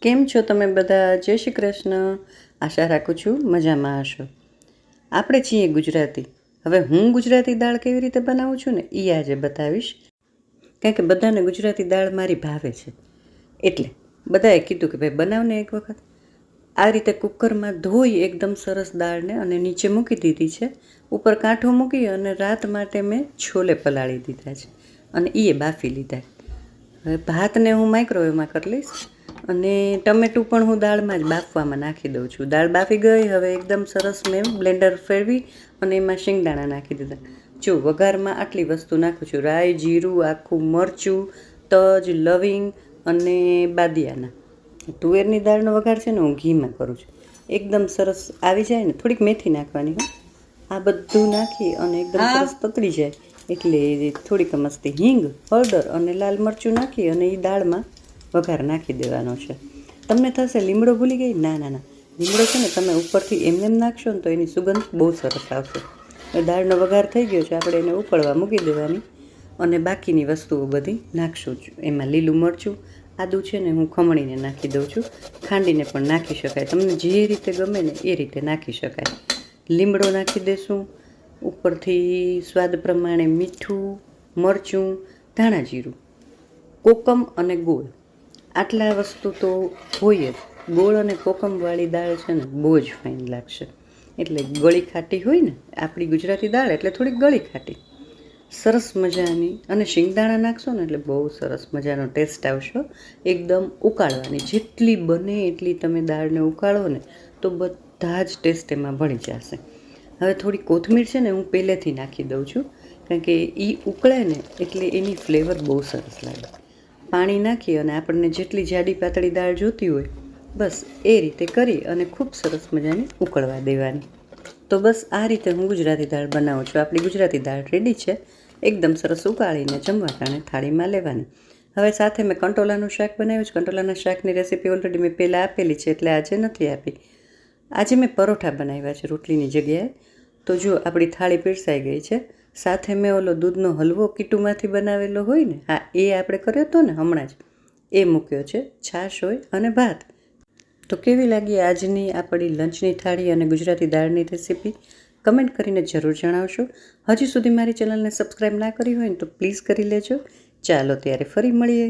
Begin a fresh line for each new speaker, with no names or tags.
કેમ છો તમે બધા? જય શ્રી કૃષ્ણ. આશા રાખું છું મજામાં હશો. આપણે છીએ ગુજરાતી. હવે હું ગુજરાતી દાળ કેવી રીતે બનાવું છું ને એ આજે બતાવીશ. કારણ કે બધાને ગુજરાતી દાળ મારી ભાવે છે. એટલે બધાએ કીધું કે ભાઈ બનાવને એક વખત. આ રીતે કુકરમાં ધોઈ એકદમ સરસ દાળને અને નીચે મૂકી દીધી છે. ઉપર કાંઠો મૂકી અને રાત માટે મેં છોલે પલાળી દીધા છે અને એ બાફી લીધા. હવે ભાતને હું માઇક્રોવેવમાં કરી લઈશ અને ટમેટું પણ હું દાળમાં જ બાફવામાં નાખી દઉં છું. દાળ બાફી ગઈ. હવે એકદમ સરસ મેં બ્લેન્ડર ફેરવી અને એમાં શિંગદાણા નાખી દીધા. જો વઘારમાં આટલી વસ્તુ નાખું છું: રાઈ, જીરું, આખું મરચું, તજ, લવિંગ અને બાદિયાના. તુવેરની દાળનો વઘાર છે ને હું ઘીમાં કરું છું. એકદમ સરસ આવી જાય ને થોડીક મેથી નાખવાની હોય. આ બધું નાખી અને એકદમ સરસ તતડી જાય એટલે થોડીક મસ્તી હિંગ, હળદર અને લાલ મરચું નાખી અને એ દાળમાં વઘાર નાખી દેવાનો છે. તમને થશે લીમડો ભૂલી ગઈ? ના ના ના, લીમડો છે ને તમે ઉપરથી એમને એમ નાખશો ને તો એની સુગંધ બહુ સરસ આવશે. દાળનો વઘાર થઈ ગયો છે, આપણે એને ઉકળવા મૂકી દેવાની અને બાકીની વસ્તુઓ બધી નાખશું જ. એમાં લીલું મરચું, આદું છે ને હું ખમણીને નાખી દઉં છું. ખાંડીને પણ નાખી શકાય, તમને જે રીતે ગમે ને એ રીતે નાખી શકાય. લીમડો નાખી દેશું. ઉપરથી સ્વાદ પ્રમાણે મીઠું, મરચું, ધાણા જીરું, કોકમ અને ગોળ. આટલા વસ્તુ તો હોય જ. ગોળ અને કોકમવાળી દાળ છે ને બહુ જ ફાઇન લાગશે. એટલે ગળી ખાટી હોય ને, આપણી ગુજરાતી દાળ એટલે થોડીક ગળી ખાટી સરસ મજાની. અને શિંગદાણા નાખશો ને એટલે બહુ સરસ મજાનો ટેસ્ટ આવશે. એકદમ ઉકાળવાની, જેટલી બને એટલી તમે દાળને ઉકાળો ને તો બધા જ ટેસ્ટ એમાં ભળી જશે. હવે થોડી કોથમીર છે ને હું પહેલેથી નાખી દઉં છું, કારણ કે એ ઉકળે ને એટલે એની ફ્લેવર બહુ સરસ લાગે. પાણી નાખી અને આપણને જેટલી જાડી પાતળી દાળ જોતી હોય બસ એ રીતે કરી અને ખૂબ સરસ મજાની ઉકળવા દેવાની. તો બસ આ રીતે હું ગુજરાતી દાળ બનાવું છું. આપણી ગુજરાતી દાળ રેડી છે. એકદમ સરસ ઉકાળીને જમવા કારણે થાળીમાં લેવાની. હવે સાથે મેં કંટોલાનું શાક બનાવ્યું છે. કંટોલાના શાકની રેસીપી ઓલરેડી મેં પહેલાં આપેલી છે એટલે આજે નથી આપી. આજે મેં પરોઠા બનાવ્યા છે રોટલીની જગ્યાએ. તો જો આપણી થાળી પીરસાઈ ગઈ છે. સાથે મેં ઓલો દૂધનો હલવો કીટુમાંથી બનાવેલો હોય ને, હા એ આપણે કર્યો હતો ને હમણાં જ, એ મૂક્યો છે. છાશ હોય અને ભાત. તો કેવી લાગી આજની આપણી લંચની થાળી અને ગુજરાતી દાળની રેસીપી? કમેન્ટ કરીને જરૂર જણાવશો. હજી સુધી મારી ચેનલને સબસ્ક્રાઈબ ના કરી હોય ને તો પ્લીઝ કરી લેજો. ચાલો ત્યારે ફરી મળીએ.